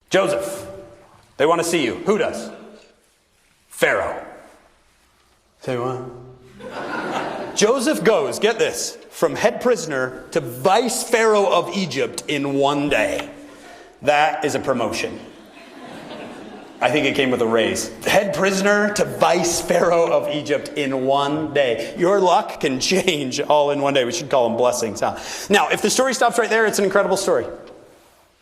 Joseph, they want to see you. Who does? Pharaoh. Say what? Joseph goes, get this, from head prisoner to vice pharaoh of Egypt in one day. That is a promotion. I think it came with a raise. Head prisoner to vice pharaoh of Egypt in one day. Your luck can change all in one day. We should call them blessings, huh? Now, if the story stops right there, it's an incredible story.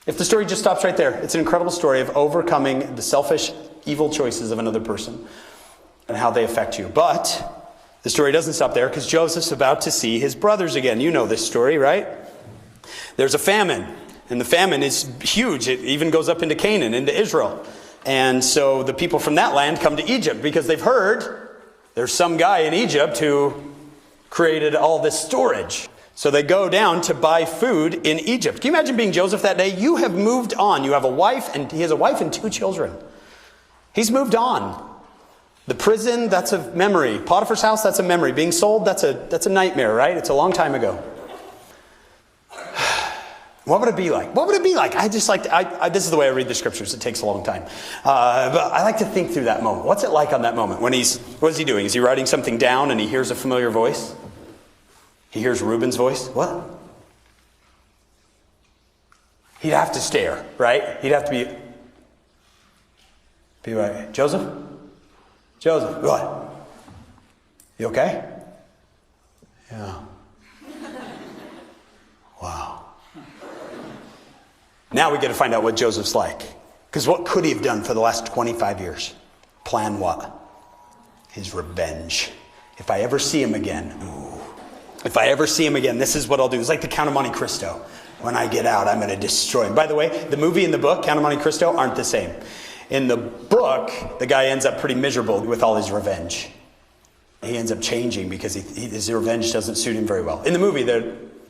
If the story just stops right there, it's an incredible story of overcoming the selfish, evil choices of another person and how they affect you. But the story doesn't stop there because Joseph's about to see his brothers again. You know this story, right? There's a famine, and the famine is huge. It even goes up into Canaan, into Israel. And so the people from that land come to Egypt because they've heard there's some guy in Egypt who created all this storage. So they go down to buy food in Egypt. Can you imagine being Joseph that day? You have moved on. You have a wife, and he has a wife and 2 children. He's moved on. The prison, that's a memory. Potiphar's house, that's a memory. Being sold, that's a nightmare, right? It's a long time ago. What would it be like? What would it be like? I just like to, this is the way I read the scriptures. It takes a long time. But I like to think through that moment. What's it like on that moment when what is he doing? Is he writing something down and he hears a familiar voice? He hears Reuben's voice. What? He'd have to stare, right? He'd have to be like, Joseph? Joseph, what? You okay? Yeah. Wow. Now we get to find out what Joseph's like. Because what could he have done for the last 25 years? Plan what? His revenge. If I ever see him again, if I ever see him again, this is what I'll do. It's like the Count of Monte Cristo. When I get out, I'm going to destroy him. By the way, the movie and the book, Count of Monte Cristo, aren't the same. In the book, the guy ends up pretty miserable with all his revenge. He ends up changing because his revenge doesn't suit him very well. In the movie, that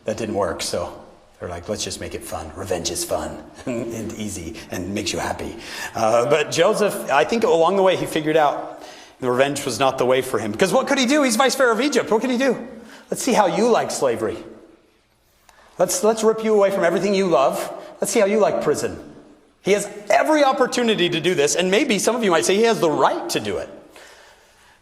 didn't work, so they're like, let's just make it fun. Revenge is fun and easy and makes you happy. But Joseph, I think along the way, he figured out the revenge was not the way for him. Because what could he do? He's vice pharaoh of Egypt. What could he do? Let's see how you like slavery. Let's rip you away from everything you love. Let's see how you like prison. He has every opportunity to do this, and maybe some of you might say he has the right to do it.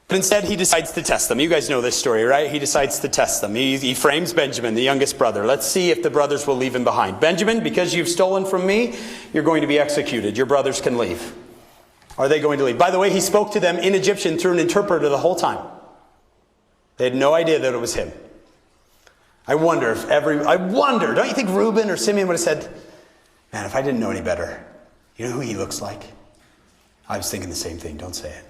But instead, he decides to test them. You guys know this story, right? He decides to test them. He frames Benjamin, the youngest brother. Let's see if the brothers will leave him behind. Benjamin, because you've stolen from me, you're going to be executed. Your brothers can leave. Are they going to leave? By the way, he spoke to them in Egyptian through an interpreter the whole time. They had no idea that it was him. I wonder, don't you think Reuben or Simeon would have said, man, if I didn't know any better, you know who he looks like? I was thinking the same thing. Don't say it.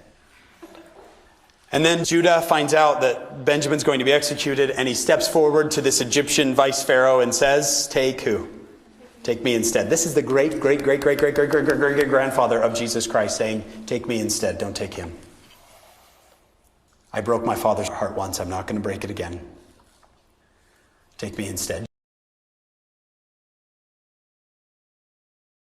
And then Judah finds out that Benjamin's going to be executed, and he steps forward to this Egyptian vice pharaoh and says, take who? Take me instead. This is the great grandfather of Jesus Christ saying, take me instead, don't take him. I broke my father's heart once. I'm not going to break it again. Take me instead.